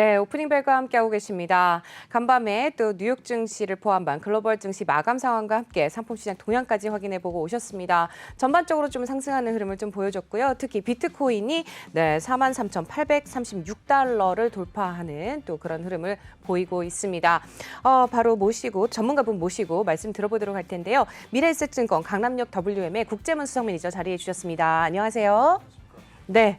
네, 오프닝 벨과 함께하고 계십니다. 간밤에 또 뉴욕 증시를 포함한 글로벌 증시 마감 상황과 함께 상품 시장 동향까지 확인해보고 오셨습니다. 전반적으로 좀 상승하는 흐름을 좀 보여줬고요. 특히 비트코인이 43,836달러를 돌파하는 또 그런 흐름을 보이고 있습니다. 바로 전문가분 모시고 말씀 들어보도록 할 텐데요. 미래에셋증권 강남역 WM의 국제문 수석 매니저 자리해 주셨습니다. 안녕하세요. 네,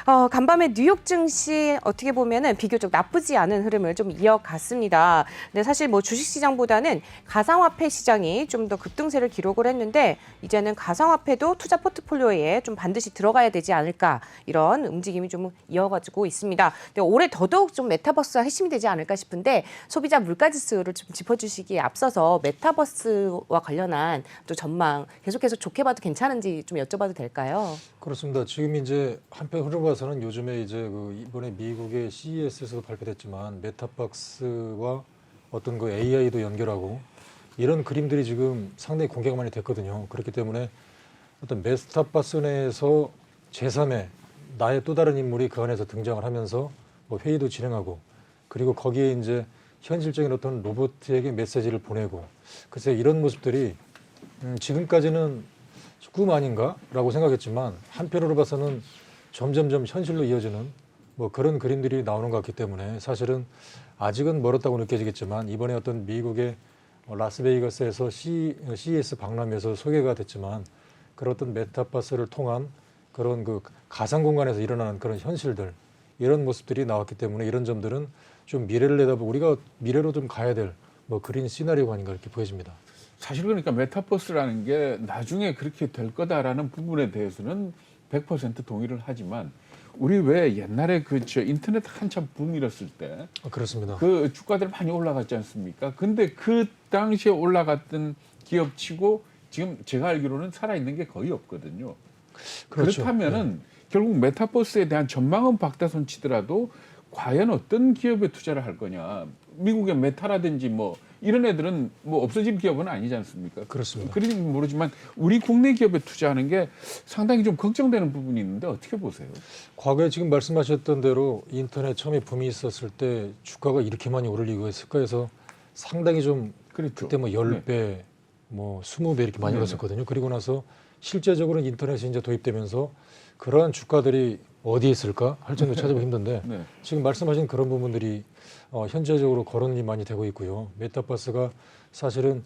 간밤에 뉴욕 증시 어떻게 보면은 비교적 나쁘지 않은 흐름을 좀 이어갔습니다. 근데 사실 뭐 주식시장보다는 가상화폐 시장이 좀 더 급등세를 기록을 했는데 이제는 가상화폐도 투자 포트폴리오에 좀 반드시 들어가야 되지 않을까 이런 움직임이 좀 이어가지고 있습니다. 근데 올해 더더욱 좀 메타버스가 핵심이 되지 않을까 싶은데 소비자 물가지수를 좀 짚어주시기에 앞서서 메타버스와 관련한 또 전망 계속해서 좋게 봐도 괜찮은지 좀 여쭤봐도 될까요? 그렇습니다. 지금 이제 한편 흐름 봐서는 요즘에 이제 이번에 미국의 CES에서도 발표됐지만 메타박스와 어떤 AI도 연결하고 이런 그림들이 지금 상당히 공개가 많이 됐거든요. 그렇기 때문에 어떤 메타박스 내에서 제3의 나의 또 다른 인물이 그 안에서 등장을 하면서 회의도 진행하고 그리고 거기에 이제 현실적인 어떤 로봇에게 메시지를 보내고 글쎄 이런 모습들이 지금까지는 꿈 아닌가라고 생각했지만 한편으로 봐서는 점점점 현실로 이어지는 그런 그림들이 나오는 것 같기 때문에 사실은 아직은 멀었다고 느껴지겠지만 이번에 어떤 미국의 라스베이거스에서 CES 박람회에서 소개가 됐지만 그런 어떤 메타버스를 통한 그런 가상 공간에서 일어나는 그런 현실들 이런 모습들이 나왔기 때문에 이런 점들은 좀 미래를 내다보고 우리가 미래로 좀 가야 될 그린 시나리오가 아닌가 이렇게 보여집니다. 사실 그러니까 메타버스라는 게 나중에 그렇게 될 거다라는 부분에 대해서는 100% 동의를 하지만 우리 왜 옛날에 인터넷 한참 붐 일었을 때 그렇습니다. 그 주가들 많이 올라갔지 않습니까? 근데 그 당시에 올라갔던 기업치고 지금 제가 알기로는 살아있는 게 거의 없거든요. 그렇죠. 그렇다면은 결국 메타버스에 대한 전망은 박다손 치더라도 과연 어떤 기업에 투자를 할 거냐. 미국의 메타라든지 이런 애들은 없어질 기업은 아니지 않습니까? 그렇습니다. 그런지 모르지만 우리 국내 기업에 투자하는 게 상당히 좀 걱정되는 부분이 있는데 어떻게 보세요? 과거에 지금 말씀하셨던 대로 인터넷 처음에 붐이 있었을 때 주가가 이렇게 많이 오를 이유가 있을까 해서 상당히 좀 그렇죠. 그때 10배, 20배 이렇게 많이 올랐었거든요. 그리고 나서 실제적으로 인터넷이 이제 도입되면서 그러한 주가들이 어디에 있을까 할 정도 찾아보기 힘든데 지금 말씀하신 그런 부분들이 현재적으로 거론이 많이 되고 있고요. 메타버스가 사실은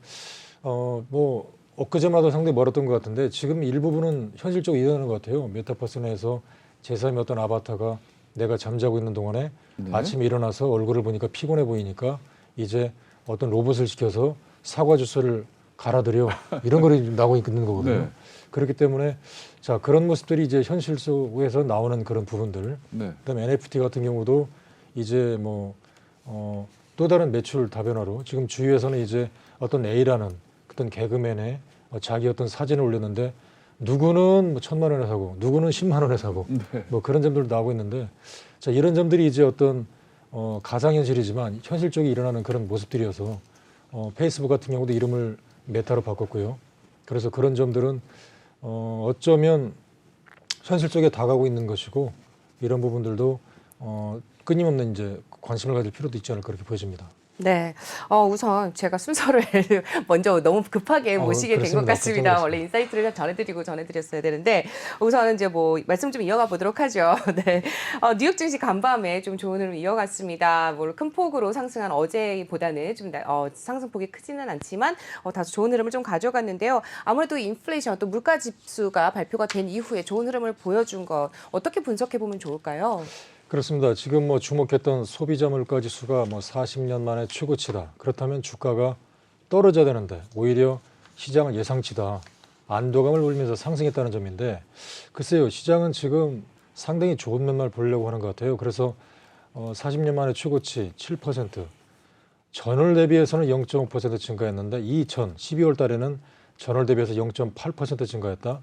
엊그제마다 상당히 멀었던 것 같은데 지금 일부분은 현실적으로 일어나는 것 같아요. 메타버스 내에서 제3의 어떤 아바타가 내가 잠자고 있는 동안에 아침에 일어나서 얼굴을 보니까 피곤해 보이니까 이제 어떤 로봇을 시켜서 사과 주스를 갈아들여 이런 거리 나오고 있는 거거든요. 그렇기 때문에 자 그런 모습들이 이제 현실 속에서 나오는 그런 부분들. 그다음에 NFT 같은 경우도 이제 또 다른 매출 다변화로 지금 주위에서는 이제 어떤 A라는 어떤 개그맨의 자기 어떤 사진을 올렸는데 누구는 1,000만 원에 사고 누구는 10만 원에 사고 그런 점들도 나오고 있는데 자 이런 점들이 이제 어떤 가상현실이지만 현실적으로 일어나는 그런 모습들이어서 페이스북 같은 경우도 이름을 메타로 바꿨고요. 그래서 그런 점들은 어쩌면 현실 쪽에 다가오고 있는 것이고 이런 부분들도 끊임없는 이제 관심을 가질 필요도 있지 않을까 그렇게 보여집니다. 네, 우선 제가 순서를 먼저 너무 급하게 모시게 된 것 같습니다. 원래 인사이트를 전해드렸어야 되는데 우선 이제 말씀 좀 이어가 보도록 하죠. 네, 뉴욕 증시 간밤에 좀 좋은 흐름 이어갔습니다. 큰 폭으로 상승한 어제보다는 좀 상승폭이 크지는 않지만 다소 좋은 흐름을 좀 가져갔는데요. 아무래도 인플레이션 또 물가 지수가 발표가 된 이후에 좋은 흐름을 보여준 것 어떻게 분석해 보면 좋을까요? 그렇습니다. 지금 주목했던 소비자 물가 지수가 40년 만에 최고치다. 그렇다면 주가가 떨어져야 되는데 오히려 시장은 예상치다. 안도감을 울리면서 상승했다는 점인데 글쎄요. 시장은 지금 상당히 좋은 면만 보려고 하는 것 같아요. 그래서 40년 만에 최고치 7%. 전월 대비해서는 0.5% 증가했는데 이전 12월 달에는 전월 대비해서 0.8% 증가했다.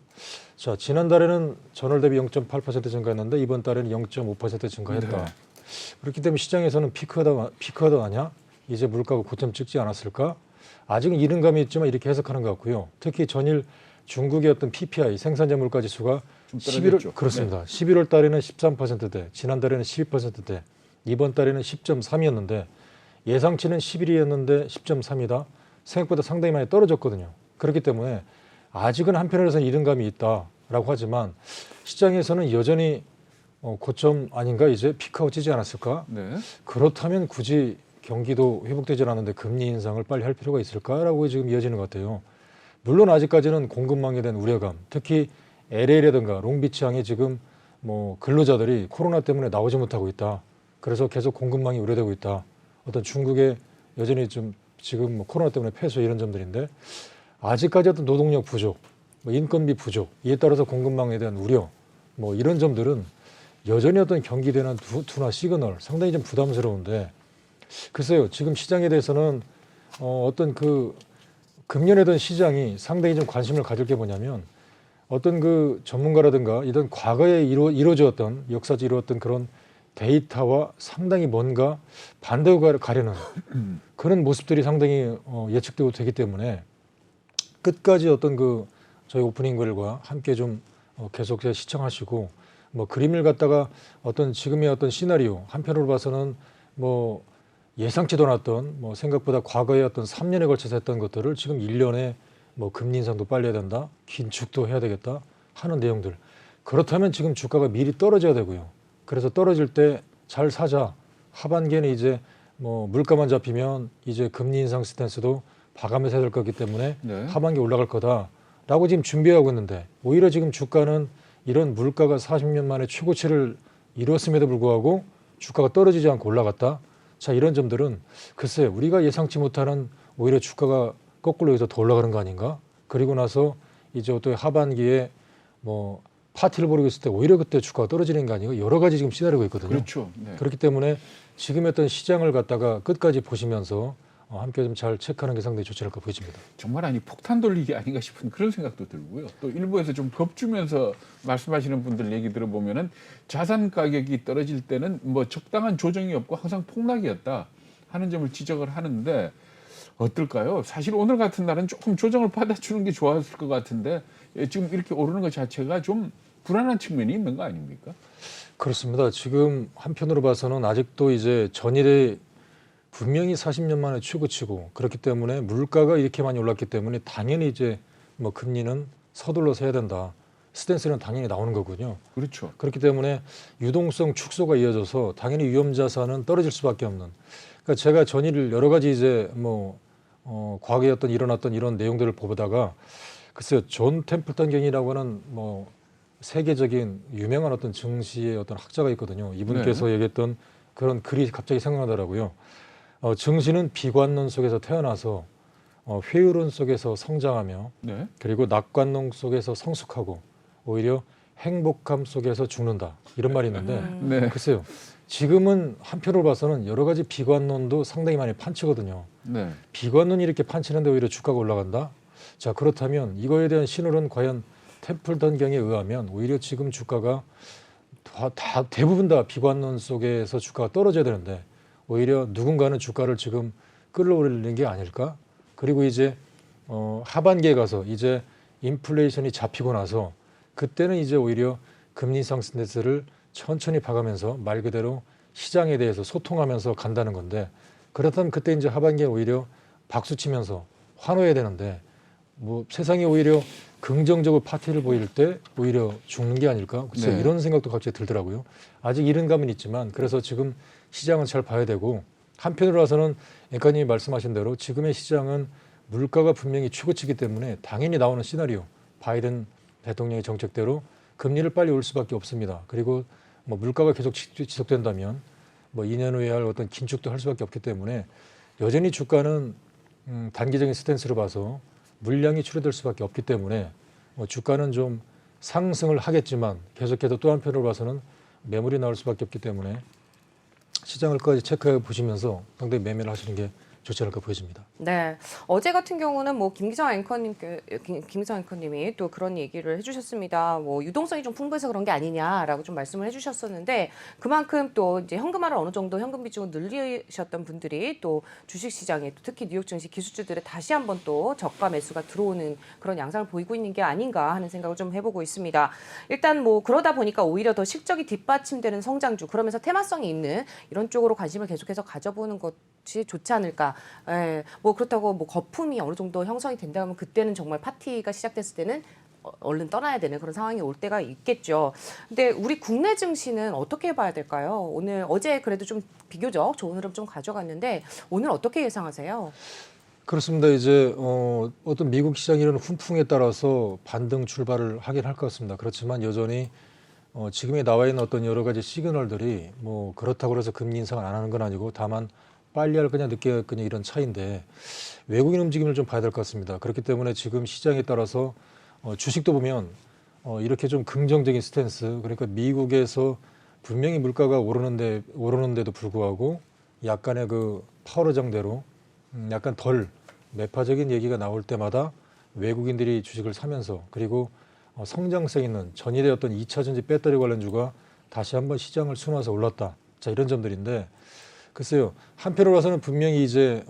자, 지난달에는 전월 대비 0.8% 증가했는데 이번 달에는 0.5% 증가했다. 그렇기 때문에 시장에서는 피크하다 아냐? 이제 물가가 고점 찍지 않았을까? 아직은 이른 감이 있지만 이렇게 해석하는 것 같고요. 특히 전일 중국의 어떤 PPI 생산자 물가 지수가 11월 그렇습니다. 11월 달에는 13%대, 지난달에는 12%대 이번 달에는 10.3이었는데 예상치는 11이었는데 10.3이다. 생각보다 상당히 많이 떨어졌거든요. 그렇기 때문에 아직은 한편으로서는 이른감이 있다라고 하지만 시장에서는 여전히 고점 아닌가, 이제 피크아웃 찌지 않았을까? 네. 그렇다면 굳이 경기도 회복되지 않았는데 금리 인상을 빨리 할 필요가 있을까라고 지금 이어지는 것 같아요. 물론 아직까지는 공급망에 대한 우려감, 특히 LA라든가 롱비치항에 지금 뭐 근로자들이 코로나 때문에 나오지 못하고 있다. 그래서 계속 공급망이 우려되고 있다. 어떤 중국의 여전히 좀 지금 뭐 코로나 때문에 폐쇄 이런 점들인데 아직까지 어떤 노동력 부족, 뭐 인건비 부족, 이에 따라서 공급망에 대한 우려, 뭐 이런 점들은 여전히 어떤 경기에 대한 둔화 시그널 상당히 좀 부담스러운데 글쎄요, 지금 시장에 대해서는 어떤 그 금년에 던 시장이 상당히 좀 관심을 가질 게 뭐냐면 어떤 그 전문가라든가 이런 과거에 이루어졌던 역사적으로 이루어졌던 그런 데이터와 상당히 뭔가 반대로 가려는 그런 모습들이 상당히 예측되고 되기 때문에 끝까지 어떤 그 저희 오프닝 글과 함께 좀 계속 시청하시고 뭐 그림을 갖다가 어떤 지금의 어떤 시나리오 한편으로 봐서는 뭐 예상치도 않았던 뭐 생각보다 과거에 어떤 3년에 걸쳐서 했던 것들을 지금 1년에 뭐 금리 인상도 빨리 해야 된다, 긴축도 해야 되겠다 하는 내용들. 그렇다면 지금 주가가 미리 떨어져야 되고요. 그래서 떨어질 때 잘 사자. 하반기에는 이제 뭐 물가만 잡히면 이제 금리 인상 스탠스도 봐가면서 해야 될 거기 때문에 네. 하반기 올라갈 거다라고 지금 준비하고 있는데 오히려 지금 주가는 이런 물가가 40년 만에 최고치를 이뤘음에도 불구하고 주가가 떨어지지 않고 올라갔다. 자, 이런 점들은 글쎄 우리가 예상치 못하는 오히려 주가가 거꾸로 여기서 더 올라가는 거 아닌가? 그리고 나서 이제 또 하반기에 뭐 파티를 벌이고 있을 때 오히려 그때 주가가 떨어지는 게 아니고 여러 가지 지금 시나리오가 있거든요. 그렇죠. 네. 그렇기 때문에 지금 어떤 시장을 갖다가 끝까지 보시면서 함께 좀 잘 체크하는 게 상당히 좋지 않을까 보여집니다. 정말 아니 폭탄 돌리기 아닌가 싶은 그런 생각도 들고요. 또 일부에서 좀 겁주면서 말씀하시는 분들 얘기 들어보면은 자산 가격이 떨어질 때는 뭐 적당한 조정이 없고 항상 폭락이었다 하는 점을 지적을 하는데 어떨까요? 사실 오늘 같은 날은 조금 조정을 받아주는 게 좋았을 것 같은데 지금 이렇게 오르는 것 자체가 좀 불안한 측면이 있는 거 아닙니까? 그렇습니다. 지금 한편으로 봐서는 아직도 이제 전일에 분명히 40년 만에 최고치고 그렇기 때문에 물가가 이렇게 많이 올랐기 때문에 당연히 이제 뭐 금리는 서둘러서 해야 된다. 스탠스는 당연히 나오는 거군요. 그렇죠. 그렇기 때문에 유동성 축소가 이어져서 당연히 위험 자산은 떨어질 수밖에 없는. 그러니까 제가 전일 여러 가지 이제 뭐 과거에 어떤 일어났던 이런 내용들을 보다가 글쎄요, 존 템플턴 경이라고 하는 뭐 세계적인 유명한 어떤 증시의 어떤 학자가 있거든요. 이분께서 얘기했던 그런 글이 갑자기 생각나더라고요. 증시는 비관론 속에서 태어나서 회의론 속에서 성장하며 네. 그리고 낙관론 속에서 성숙하고 오히려 행복함 속에서 죽는다. 이런 말이 있는데 네. 글쎄요. 지금은 한편으로 봐서는 여러 가지 비관론도 상당히 많이 판치거든요. 네. 비관론이 이렇게 판치는데 오히려 주가가 올라간다? 자, 그렇다면 이거에 대한 신호는 과연 템플턴 경에 의하면 오히려 지금 주가가 대부분 다 비관론 속에서 주가가 떨어져야 되는데 오히려 누군가는 주가를 지금 끌어올리는 게 아닐까? 그리고 이제 하반기에 가서 이제 인플레이션이 잡히고 나서 그때는 이제 오히려 금리 인상 스탠스를 천천히 봐가면서 말 그대로 시장에 대해서 소통하면서 간다는 건데 그렇다면 그때 이제 하반기에 오히려 박수 치면서 환호해야 되는데 뭐 세상이 오히려 긍정적으로 파티를 보일 때 오히려 죽는 게 아닐까? 글쎄 네. 이런 생각도 갑자기 들더라고요. 아직 이른 감은 있지만 그래서 지금 시장은 잘 봐야 되고 한편으로 봐서는 앵커님이 말씀하신 대로 지금의 시장은 물가가 분명히 최고치이기 때문에 당연히 나오는 시나리오 바이든 대통령의 정책대로 금리를 빨리 올 수밖에 없습니다. 그리고 뭐 물가가 계속 지속된다면 뭐 2년 후에 할 어떤 긴축도 할 수밖에 없기 때문에 여전히 주가는 단기적인 스탠스로 봐서 물량이 출현될 수밖에 없기 때문에 뭐 주가는 좀 상승을 하겠지만 계속해서 또 한편으로 봐서는 매물이 나올 수밖에 없기 때문에 시장을 끝까지 체크해 보시면서 상당히 매매를 하시는 게 좋지 않을까 보여집니다. 네, 어제 같은 경우는 뭐 김기성 앵커님이 또 그런 얘기를 해주셨습니다. 뭐 유동성이 좀 풍부해서 그런 게 아니냐라고 좀 말씀을 해주셨었는데 그만큼 또 이제 현금화를 어느 정도 현금 비중을 늘리셨던 분들이 또 주식시장에 또 특히 뉴욕 증시 기술주들에 다시 한번 또 저가 매수가 들어오는 그런 양상을 보이고 있는 게 아닌가 하는 생각을 좀 해보고 있습니다. 일단 뭐 그러다 보니까 오히려 더 실적이 뒷받침되는 성장주 그러면서 테마성이 있는 이런 쪽으로 관심을 계속해서 가져보는 것이 좋지 않을까. 예, 뭐 그렇다고 뭐 거품이 어느 정도 형성이 된다면 그때는 정말 파티가 시작됐을 때는 얼른 떠나야 되는 그런 상황이 올 때가 있겠죠. 근데 우리 국내 증시는 어떻게 봐야 될까요? 어제 그래도 좀 비교적 좋은 흐름 좀 가져갔는데 오늘 어떻게 예상하세요? 그렇습니다. 이제 어떤 미국 시장 이런 훈풍에 따라서 반등 출발을 하긴 할 것 같습니다. 그렇지만 여전히 지금에 나와 있는 어떤 여러 가지 시그널들이 뭐 그렇다고 해서 금리 인상을 안 하는 건 아니고 다만 빨리 할 거냐 늦게 할 거냐 이런 차이인데 외국인 움직임을 좀 봐야 될 것 같습니다. 그렇기 때문에 지금 시장에 따라서 주식도 보면 이렇게 좀 긍정적인 스탠스 그러니까 미국에서 분명히 물가가 오르는데도 불구하고 약간의 그 파월 의장대로 약간 덜 매파적인 얘기가 나올 때마다 외국인들이 주식을 사면서 그리고 성장성 있는 전일의 어떤 2차 전지 배터리 관련주가 다시 한번 시장을 순환해서 올랐다. 자 이런 점들인데 글쎄요. 한편으로 봐서는 분명히 이제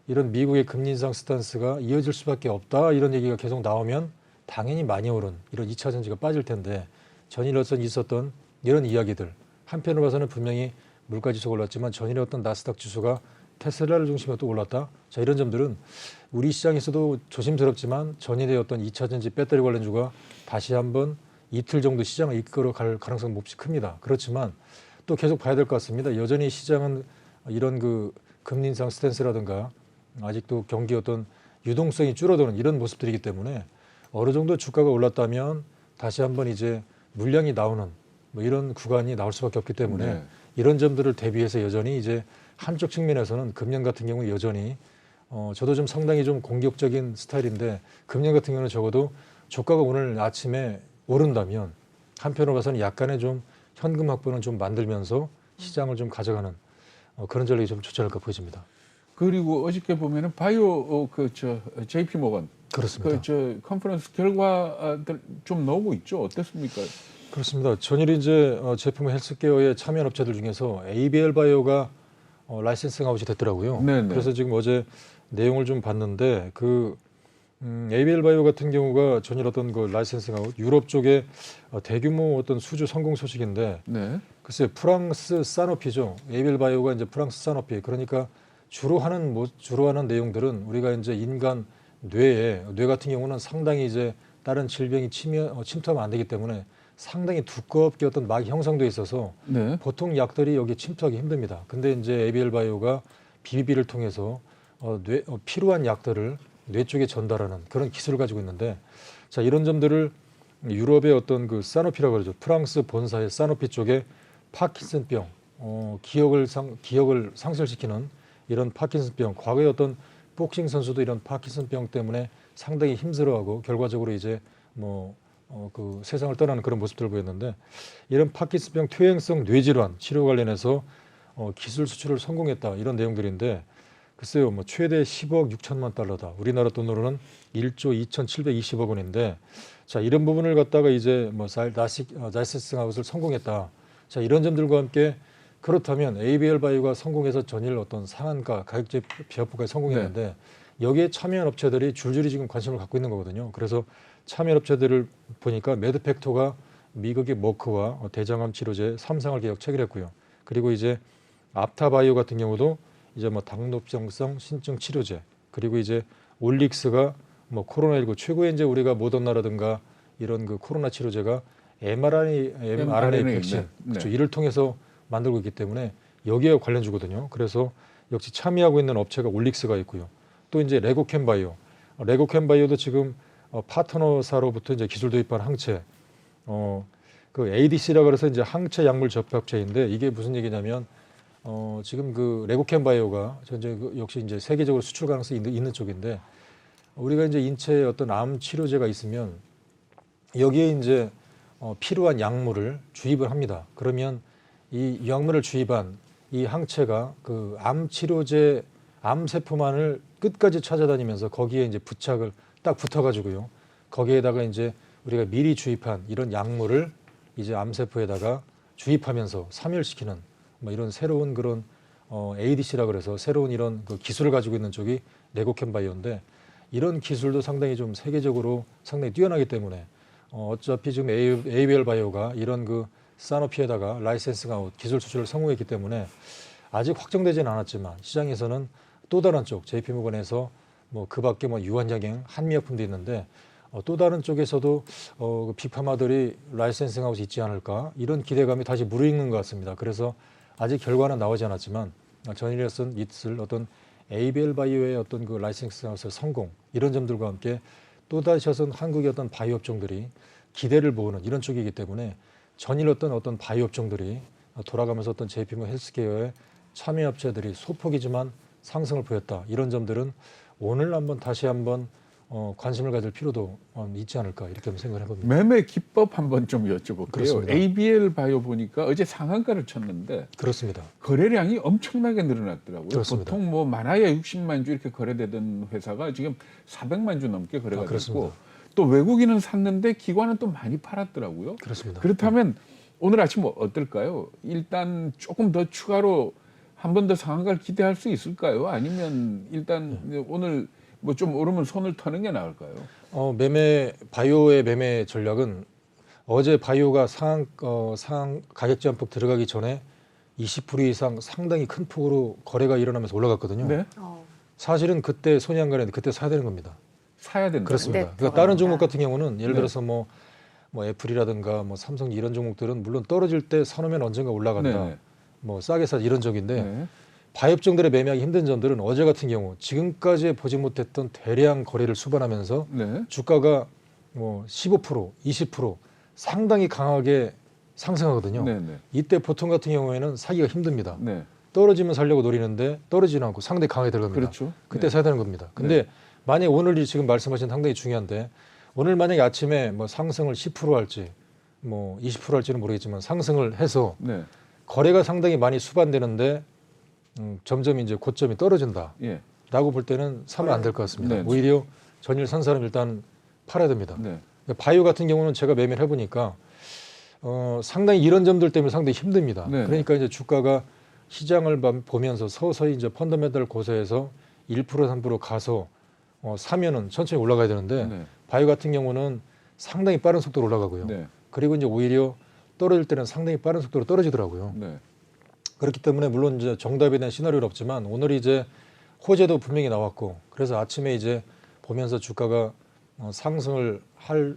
이런 미국의 금리 인상 스탠스가 이어질 수밖에 없다 이런 얘기가 계속 나오면 당연히 많이 오른 이런 2차 전지가 빠질 텐데 전일 있었던 이런 이야기들 한편으로 봐서는 분명히 물가 지수가 올랐지만 전일의 어떤 나스닥 지수가 테슬라를 중심으로 또 올랐다. 자 이런 점들은 우리 시장에서도 조심스럽지만 전일의 어떤 2차 전지 배터리 관련주가 다시 한번 이틀 정도 시장을 이끌어 갈 가능성은 몹시 큽니다. 그렇지만 또 계속 봐야 될 것 같습니다. 여전히 시장은 이런 그 금리 인상 스탠스라든가 아직도 경기 어떤 유동성이 줄어드는 이런 모습들이기 때문에 어느 정도 주가가 올랐다면 다시 한번 이제 물량이 나오는 뭐 이런 구간이 나올 수밖에 없기 때문에 네. 이런 점들을 대비해서 여전히 이제 한쪽 측면에서는 금년 같은 경우 여전히 저도 좀 상당히 좀 공격적인 스타일인데 금년 같은 경우는 적어도 주가가 오늘 아침에 오른다면 한편으로 봐서는 약간의 좀 현금 확보는 좀 만들면서 시장을 좀 가져가는 그런 전략이 좀 좋지 않을까 보여집니다. 그리고 어저께 보면은 바이오 JP 모건 그렇습니다. 컨퍼런스 결과들 좀 나오고 있죠. 어떻습니까? 그렇습니다. 전일 이제 제품 헬스케어에 참여한 업체들 중에서 ABL 바이오가 라이센싱 아웃이 됐더라고요. 네네. 그래서 지금 어제 내용을 좀 봤는데 ABL 바이오 같은 경우가 전일 어떤 그 라이센싱 아웃 유럽 쪽에 대규모 어떤 수주 성공 소식인데 네. 글쎄 프랑스 사노피죠. ABL 바이오가 이제 프랑스 사노피 그러니까 주로 하는 내용들은 우리가 이제 인간 뇌 같은 경우는 상당히 이제 다른 질병이 침투하면 안 되기 때문에 상당히 두껍게 어떤 막이 형성돼 있어서 네. 보통 약들이 여기 침투하기 힘듭니다. 근데 이제 ABL 바이오가 BBB를 통해서 필요한 약들을 뇌 쪽에 전달하는 그런 기술을 가지고 있는데 자 이런 점들을 유럽의 어떤 그 사노피라고 그러죠. 프랑스 본사의 사노피 쪽에 파킨슨병 기억을 상실시키는 이런 파킨슨병 과거에 어떤 복싱 선수도 이런 파킨슨병 때문에 상당히 힘들어하고 결과적으로 이제 그 세상을 떠나는 그런 모습들을 보였는데 이런 파킨슨병 퇴행성 뇌질환 치료 관련해서 기술 수출을 성공했다 이런 내용들인데 글쎄요 최대 10억 6천만 달러다 우리나라 돈으로는 1조 2,720억 원인데 자 이런 부분을 갖다가 이제 라이센싱 아웃을 성공했다 자 이런 점들과 함께 그렇다면 ABL 바이오가 성공해서 전일 어떤 상한가 가격제 비합부까지 성공했는데 여기에 참여한 업체들이 줄줄이 지금 관심을 갖고 있는 거거든요. 그래서 참여한 업체들을 보니까 매드팩토가 미국의 머크와 대장암 치료제 3상을 계약 체결했고요. 그리고 이제 앞타바이오 같은 경우도 이제 당뇨병성 신증 치료제 그리고 이제 올릭스가 코로나19 최고의 이제 우리가 모더나라든가 이런 그 코로나 치료제가 mRNA 백신 그렇죠. 이를 통해서 만들고 있기 때문에 여기에 관련주거든요. 그래서 역시 참여하고 있는 업체가 올릭스가 있고요. 또 이제 레고캠바이오도 지금 파트너사로부터 이제 기술 도입한 항체, 그 ADC라고 해서 이제 항체 약물 접합체인데 이게 무슨 얘기냐면 지금 그 레고캠바이오가 역시 이제 세계적으로 수출 가능성이 있는 쪽인데 우리가 이제 인체에 어떤 암 치료제가 있으면 여기에 이제 필요한 약물을 주입을 합니다. 그러면 이 약물을 주입한 이 항체가 그 암 치료제 암세포만을 끝까지 찾아다니면서 거기에 이제 부착을 딱 붙어가지고요. 거기에다가 이제 우리가 미리 주입한 이런 약물을 이제 암세포에다가 주입하면서 사멸시키는 뭐 이런 새로운 그런 ADC라 그래서 새로운 이런 그 기술을 가지고 있는 쪽이 레고캠 바이오인데 이런 기술도 상당히 좀 세계적으로 상당히 뛰어나기 때문에 어차피 지금 ABL 바이오가 이런 그 사노피에다가 라이센싱 아웃 기술 수출을 성공했기 때문에 아직 확정되지는 않았지만 시장에서는 또 다른 쪽 JP모건에서 뭐 그밖에 뭐 유한양행 한미약품도 있는데 또 다른 쪽에서도 그 빅파마들이 라이센싱 아웃이 있지 않을까 이런 기대감이 다시 무르익는 것 같습니다. 그래서 아직 결과는 나오지 않았지만 전일에선 있을 어떤 ABL 바이오의 어떤 그 라이센싱 아웃의 성공 이런 점들과 함께 또 다시 한국의 어떤 바이오 업종들이 기대를 모으는 이런 쪽이기 때문에 전일 어떤 바이오 업종들이 돌아가면서 어떤 JP모 헬스케어의 참여업체들이 소폭이지만 상승을 보였다. 이런 점들은 오늘 다시 한번 관심을 가질 필요도 있지 않을까 이렇게 생각을 해봅니다. 매매 기법 한번 좀 여쭤볼게요. 그렇습니다. ABL 바이오 보니까 어제 상한가를 쳤는데 그렇습니다. 거래량이 엄청나게 늘어났더라고요. 그렇습니다. 보통 뭐 많아야 60만 주 이렇게 거래되던 회사가 지금 400만 주 넘게 거래가 됐고 그렇습니다. 또 외국인은 샀는데 기관은 또 많이 팔았더라고요. 그렇습니다. 그렇다면 오늘 아침 어떨까요? 일단 조금 더 추가로 한 번 더 상한가를 기대할 수 있을까요? 아니면 일단 오늘 뭐 좀 오르면 손을 터는 게 나을까요? 바이오의 매매 전략은 어제 바이오가 상한 가격 제한폭 들어가기 전에 20% 이상 상당히 큰 폭으로 거래가 일어나면서 올라갔거든요. 네. 사실은 그때 손이 안 가는데 그때 사야 되는 겁니다. 사야 된다. 그렇습니다. 네, 그러니까 다른 들어갑니다. 종목 같은 경우는 예를 네. 들어서 뭐 애플이라든가 뭐 삼성 이런 종목들은 물론 떨어질 때 사놓으면 언젠가 올라간다. 네. 뭐 싸게 사 이런 적인데 네. 바이오업종들의 매매하기 힘든 점들은 어제 같은 경우 지금까지 보지 못했던 대량 거래를 수반하면서 네. 주가가 뭐 15%, 20% 상당히 강하게 상승하거든요. 네. 네. 이때 보통 같은 경우에는 사기가 힘듭니다. 네. 떨어지면 살려고 노리는데 떨어지는 않고 상당히 강하게 들어갑니다. 그렇죠. 그때 네. 사야 되는 겁니다. 근데 만약 오늘 지금 말씀하신 상당히 중요한데 오늘 만약에 아침에 뭐 상승을 10% 할지 뭐 20% 할지는 모르겠지만 상승을 해서 네. 거래가 상당히 많이 수반되는데 점점 이제 고점이 떨어진다라고 예. 볼 때는 사면 안 될 것 같습니다. 네. 오히려 전일 산 사람 일단 팔아야 됩니다. 네. 바이오 같은 경우는 제가 매매를 해보니까 상당히 이런 점들 때문에 상당히 힘듭니다. 네. 그러니까 이제 주가가 시장을 보면서 서서히 이제 펀더멘탈 고서에서 1% 3% 가서 사면은 천천히 올라가야 되는데 네. 바이오 같은 경우는 상당히 빠른 속도로 올라가고요. 네. 그리고 이제 오히려 떨어질 때는 상당히 빠른 속도로 떨어지더라고요. 네. 그렇기 때문에 물론 이제 정답에 대한 시나리오는 없지만 오늘 이제 호재도 분명히 나왔고 그래서 아침에 이제 보면서 주가가 상승을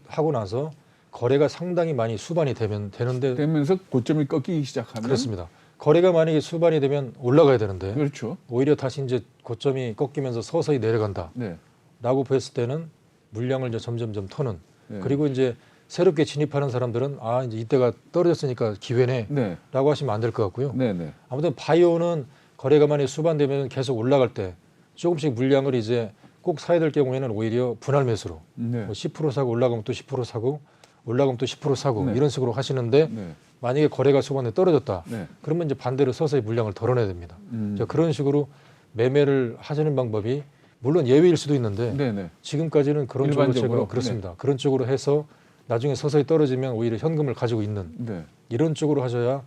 하고 나서 거래가 상당히 많이 수반이 되는데 되면서 고점이 꺾이기 시작하면 그렇습니다. 거래가 만약에 수반이 되면 올라가야 되는데 그렇죠. 오히려 다시 이제 고점이 꺾이면서 서서히 내려간다라고 네. 보였을 때는 물량을 이제 점점점 터는 네. 그리고 이제 새롭게 진입하는 사람들은 이제 이때가 떨어졌으니까 기회네라고 네. 하시면 안 될 것 같고요. 네. 네. 아무튼 바이오는 거래가 많이 수반되면 계속 올라갈 때 조금씩 물량을 이제 꼭 사야 될 경우에는 오히려 분할 매수로 네. 뭐 10% 사고 올라가면 또 10% 사고 올라가면 또 10% 사고 네. 이런 식으로 하시는데 네. 만약에 거래가 수반에 떨어졌다. 네. 그러면 이제 반대로 서서히 물량을 덜어내야 됩니다. 자, 그런 식으로 매매를 하시는 방법이 물론 예외일 수도 있는데 네. 네. 지금까지는 그런 쪽으로 일반적으로? 제가 그렇습니다. 그런 쪽으로 해서 나중에 서서히 떨어지면 오히려 현금을 가지고 있는 네. 이런 쪽으로 하셔야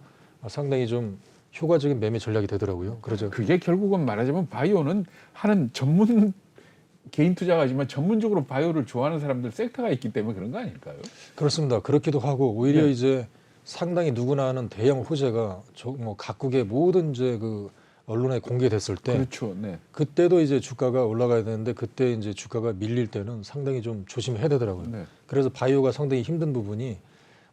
상당히 좀 효과적인 매매 전략이 되더라고요. 그러죠. 그게 결국은 말하자면 바이오는 하는 전문 개인 투자가지만 전문적으로 바이오를 좋아하는 사람들 섹터가 있기 때문에 그런 거 아닐까요? 그렇습니다. 그렇기도 하고 오히려 네. 이제 상당히 누구나 아는 대형 호재가 뭐 각국의 모든 이제 그 언론에 공개됐을 때 그렇죠. 네. 그때도 이제 주가가 올라가야 되는데 그때 이제 주가가 밀릴 때는 상당히 좀 조심해야 되더라고요. 네. 그래서 바이오가 상당히 힘든 부분이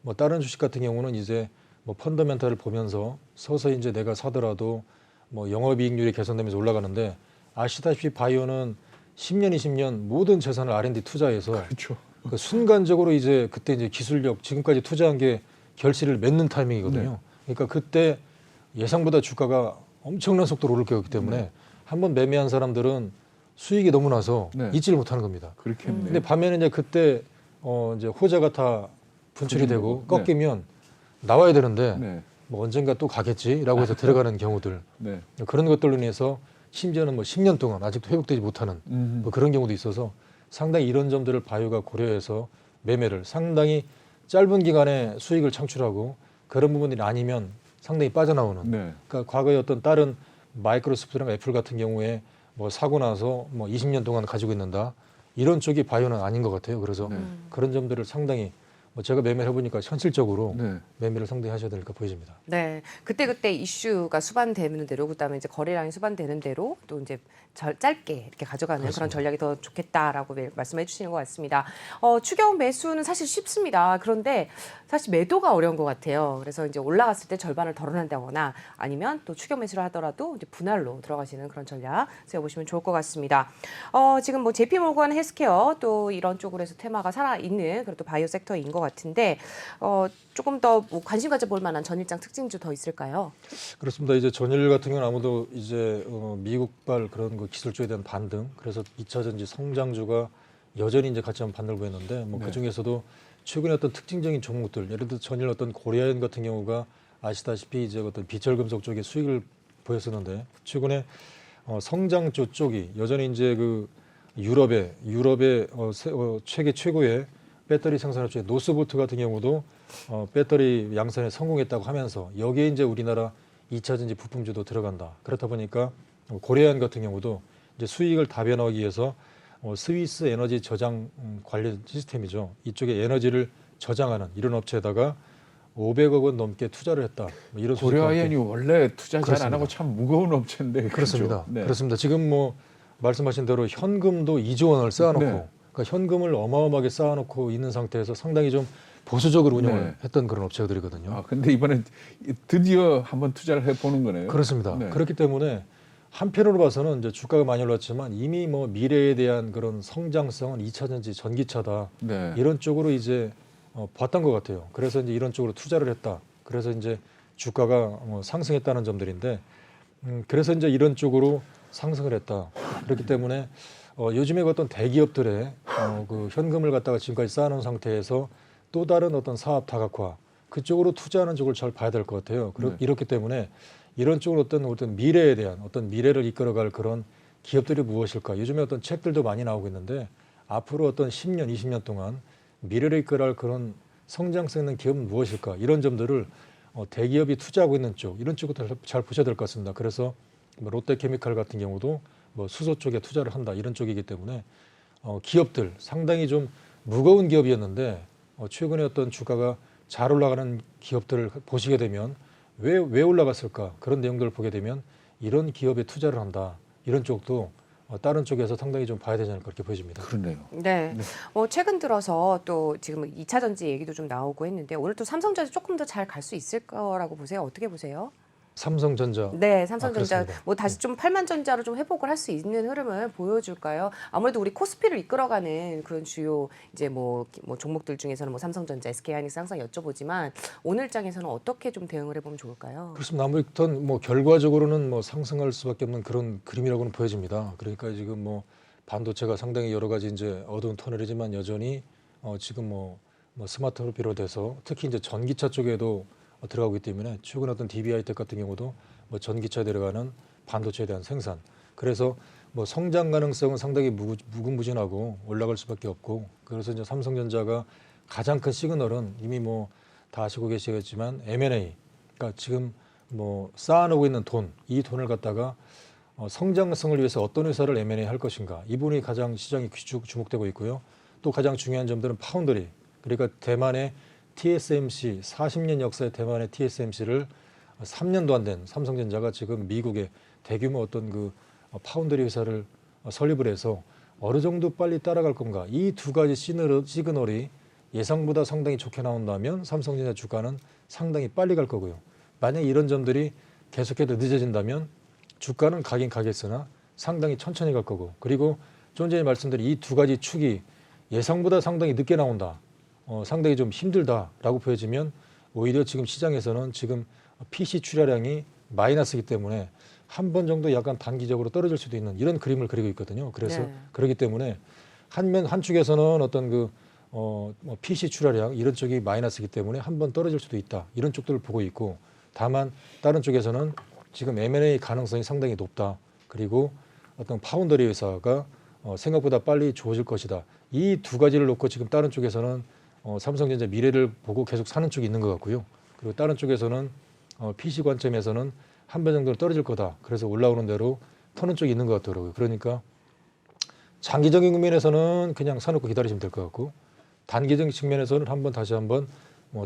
뭐 다른 주식 같은 경우는 이제 뭐 펀더멘탈을 보면서 서서히 이제 내가 사더라도 뭐 영업이익률이 개선되면서 올라가는데 아시다시피 바이오는 10년, 20년 모든 재산을 R&D 투자해서 그렇죠. 그 순간적으로 이제 그때 이제 기술력 지금까지 투자한 게 결실을 맺는 타이밍이거든요. 그러니까 그때 예상보다 주가가 엄청난 속도로 오를 거기 때문에 한번 매매한 사람들은 수익이 너무 나서 네. 잊지를 못하는 겁니다. 그렇겠네요. 근데 반면에 이제 그때 이제 호재가 다 분출이 되고 네. 꺾이면 나와야 되는데 네. 뭐 언젠가 또 가겠지라고 해서 들어가는 경우들 네. 그런 것들로 인해서 심지어는 뭐 10년 동안 아직도 회복되지 못하는 뭐 그런 경우도 있어서 상당히 이런 점들을 바이오가 고려해서 매매를 상당히 짧은 기간에 수익을 창출하고 그런 부분이 아니면 상당히 빠져나오는. 네. 그러니까 과거에 어떤 다른 마이크로소프트랑 애플 같은 경우에 뭐 사고 나서 뭐 20년 동안 가지고 있는다. 이런 쪽이 바이오는 아닌 것 같아요. 그래서 네. 그런 점들을 상당히 뭐 제가 매매를 해보니까 현실적으로 네. 매매를 상당히 하셔야 될까 보여집니다. 네, 그때 이슈가 수반되는 대로 그다음에 이제 거래량이 수반되는 대로 또 이제 짧게 이렇게 가져가는 그런 그렇습니다. 전략이 더 좋겠다라고 말씀해 주시는 것 같습니다. 추경 매수는 사실 쉽습니다. 그런데 사실 매도가 어려운 것 같아요. 그래서 이제 올라갔을 때 절반을 덜어낸다거나 아니면 또 추경 매수를 하더라도 이제 분할로 들어가시는 그런 전략 세워보시면 좋을 것 같습니다. 지금 뭐 JP모건 헬스케어 또 이런 쪽으로 해서 테마가 살아 있는 그리고 또 바이오 섹터인 것 같은데 조금 더 뭐 관심 가져볼 만한 전일장 특징도 더 있을까요? 그렇습니다. 이제 전일 같은 경우는 아무도 이제 미국발 그런 그 기술 쪽에 대한 반등, 그래서 2차 전지 성장주가 여전히 이제 같이 한번 반등을 보였는데 뭐 네. 그 중에서도 최근에 어떤 특징적인 종목들, 예를 들어 전일 어떤 고려아연 같은 경우가 아시다시피 이제 어떤 비철금속 쪽에 수익을 보였었는데 최근에 성장주 쪽이 여전히 이제 그 유럽의 세계 최고의 배터리 생산업체 노스보트 같은 경우도 배터리 양산에 성공했다고 하면서 여기에 이제 우리나라 2차 전지 부품주도 들어간다. 그렇다 보니까 고려아연 같은 경우도 이제 수익을 다변화하기 위해서 스위스 에너지 저장 관련 시스템이죠. 이쪽에 에너지를 저장하는 이런 업체에다가 500억 원 넘게 투자를 했다. 뭐 이런 고려아연이 원래 투자 잘 안 그렇습니다. 하고 참 무거운 업체인데 그렇습니다. 그렇죠? 네. 그렇습니다. 지금 뭐 말씀하신 대로 현금도 2조 원을 쌓아놓고 네. 그러니까 현금을 어마어마하게 쌓아놓고 있는 상태에서 상당히 좀 보수적으로 운영을 네. 했던 그런 업체들이거든요. 아, 근데 이번엔 드디어 한번 투자를 해보는 거네요. 그렇습니다. 네. 그렇기 때문에 한편으로 봐서는 이제 주가가 많이 올랐지만 이미 뭐 미래에 대한 그런 성장성은 2차 전지, 전기차다. 네. 이런 쪽으로 이제 봤던 것 같아요. 그래서 이제 이런 쪽으로 투자를 했다. 그래서 이제 주가가 상승했다는 점들인데, 그래서 이제 이런 쪽으로 상승을 했다. 그렇기 때문에 요즘에 어떤 대기업들의 그 현금을 갖다가 지금까지 쌓아놓은 상태에서 또 다른 어떤 사업 다각화 그쪽으로 투자하는 쪽을 잘 봐야 될 것 같아요. 네. 이렇기 때문에 이런 쪽으로 어떤 미래에 대한 어떤 미래를 이끌어갈 그런 기업들이 무엇일까? 요즘에 어떤 책들도 많이 나오고 있는데 앞으로 어떤 10년, 20년 동안 미래를 이끌어갈 그런 성장성 있는 기업은 무엇일까? 이런 점들을 대기업이 투자하고 있는 쪽 이런 쪽부터 잘 보셔야 될 것 같습니다. 그래서 뭐 롯데케미칼 같은 경우도 뭐 수소 쪽에 투자를 한다 이런 쪽이기 때문에 기업들 상당히 좀 무거운 기업이었는데 최근에 어떤 주가가 잘 올라가는 기업들을 보시게 되면 왜 올라갔을까 그런 내용들을 보게 되면 이런 기업에 투자를 한다 이런 쪽도 다른 쪽에서 상당히 좀 봐야 되지 않을까 그렇게 보여집니다. 그러네요. 네. 최근 들어서 또 지금 2차 전지 얘기도 좀 나오고 했는데 오늘 또 삼성전자 조금 더 잘 갈 수 있을 거라고 보세요. 어떻게 보세요? 삼성전자. 네, 삼성전자 그렇습니다. 뭐 다시 좀 팔만전자로 좀 회복을 할 수 있는 흐름을 보여줄까요? 아무래도 우리 코스피를 이끌어가는 그런 주요 이제 뭐 종목들 중에서는 뭐 삼성전자, SK하이닉스 항상 여쭤보지만 오늘 장에서는 어떻게 좀 대응을 해보면 좋을까요? 그렇습니다. 아무튼 뭐 결과적으로는 뭐 상승할 수밖에 없는 그런 그림이라고는 보여집니다. 그러니까 지금 뭐 반도체가 상당히 여러 가지 이제 어두운 터널이지만 여전히 지금 뭐 스마트를 비롯해서 특히 이제 전기차 쪽에도 들어가고 있기 때문에 최근 어떤 DB하이텍 같은 경우도 뭐 전기차에 들어가는 반도체에 대한 생산 그래서 뭐 성장 가능성은 상당히 무궁무진하고 올라갈 수밖에 없고 그래서 이제 삼성전자가 가장 큰 시그널은 이미 뭐 다 아시고 계시겠지만 M&A 그러니까 지금 뭐 쌓아놓고 있는 이 돈을 갖다가 성장성을 위해서 어떤 회사를 M&A 할 것인가 이 부분이 가장 시장이 주목되고 있고요. 또 가장 중요한 점들은 파운드리 그러니까 대만의 TSMC 40년 역사의 대만의 TSMC를 3년도 안 된 삼성전자가 지금 미국의 대규모 어떤 그 파운드리 회사를 설립을 해서 어느 정도 빨리 따라갈 건가 이 두 가지 시그널이 예상보다 상당히 좋게 나온다면 삼성전자 주가는 상당히 빨리 갈 거고요. 만약 이런 점들이 계속해서 늦어진다면 주가는 가긴 가겠으나 상당히 천천히 갈 거고 그리고 좀 전에 말씀드린 이 두 가지 축이 예상보다 상당히 늦게 나온다. 상당히 좀 힘들다라고 보여지면 오히려 지금 시장에서는 지금 PC 출하량이 마이너스이기 때문에 한 번 정도 약간 단기적으로 떨어질 수도 있는 이런 그림을 그리고 있거든요. 그래서 네. 그렇기 때문에 한쪽에서는 어떤 그 PC 출하량 이런 쪽이 마이너스이기 때문에 한 번 떨어질 수도 있다. 이런 쪽들을 보고 있고 다만 다른 쪽에서는 지금 M&A 가능성이 상당히 높다. 그리고 어떤 파운더리 회사가 생각보다 빨리 좋아질 것이다. 이 두 가지를 놓고 지금 다른 쪽에서는 삼성전자 미래를 보고 계속 사는 쪽이 있는 것 같고요. 그리고 다른 쪽에서는 PC 관점에서는 한 배 정도 떨어질 거다. 그래서 올라오는 대로 터는 쪽이 있는 것 같더라고요. 그러니까 장기적인 측면에서는 그냥 사놓고 기다리시면 될 것 같고 단기적인 측면에서는 다시 한번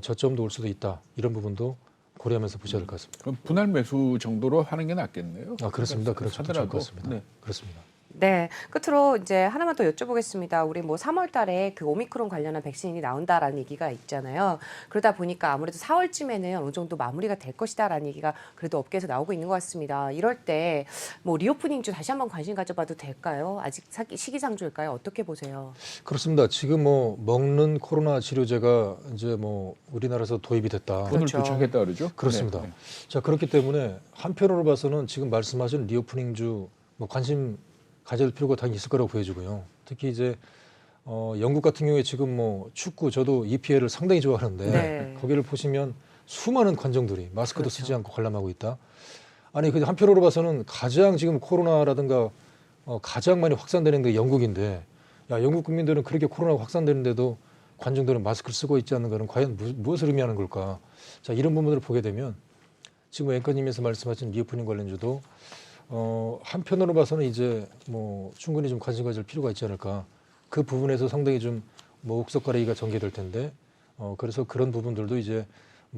저점도 올 수도 있다. 이런 부분도 고려하면서 보셔야 될 것 같습니다. 그럼 분할 매수 정도로 하는 게 낫겠네요. 그렇습니다. 그렇죠. 좋을 것 하더라도. 같습니다. 네. 그렇습니다. 네, 끝으로 이제 하나만 더 여쭤보겠습니다. 우리 뭐 3월 달에 그 오미크론 관련한 백신이 나온다라는 얘기가 있잖아요. 그러다 보니까 아무래도 4월쯤에는 어느 정도 마무리가 될 것이다라는 얘기가 그래도 업계에서 나오고 있는 것 같습니다. 이럴 때 뭐 리오프닝주 다시 한번 관심 가져봐도 될까요? 아직 시기상조일까요? 어떻게 보세요? 그렇습니다. 지금 먹는 코로나 치료제가 이제 우리나라에서 도입이 됐다. 오늘 그렇죠. 도착했다 그러죠? 그렇습니다. 네. 자, 그렇기 때문에 한편으로 봐서는 지금 말씀하신 리오프닝주 관심 가질 필요가 당연히 있을 거라고 보여지고요. 특히 이제 영국 같은 경우에 지금 축구 저도 EPL을 상당히 좋아하는데 네. 거기를 보시면 수많은 관중들이 마스크도 그렇죠. 쓰지 않고 관람하고 있다. 아니 그 한편으로 봐서는 가장 지금 코로나라든가 가장 많이 확산되는 게 영국인데 영국 국민들은 그렇게 코로나가 확산되는데도 관중들은 마스크를 쓰고 있지 않는 것은 과연 무엇을 의미하는 걸까? 자, 이런 부분들을 보게 되면 지금 앵커님께서 말씀하신 리오프닝 관련주도 한편으로 봐서는 이제 충분히 좀 관심 가질 필요가 있지 않을까. 그 부분에서 상당히 좀 옥석가리기가 전개될 텐데 그래서 그런 부분들도 이제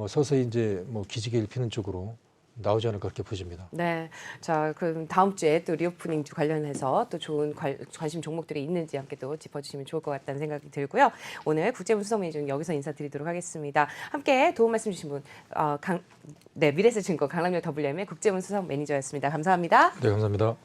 서서히 이제 기지개 입히는 쪽으로 나오지 않을까 그렇게 보십니다. 네, 자 그럼 다음 주에 또 리오프닝주 관련해서 또 좋은 관심 종목들이 있는지 함께 또 짚어주시면 좋을 것 같다는 생각이 들고요. 오늘 국제문수석 매니저는 여기서 인사드리도록 하겠습니다. 함께 도움 말씀 주신 분 미래에셋증권 강남역 WM의 국제문수석 매니저였습니다. 감사합니다. 네, 감사합니다.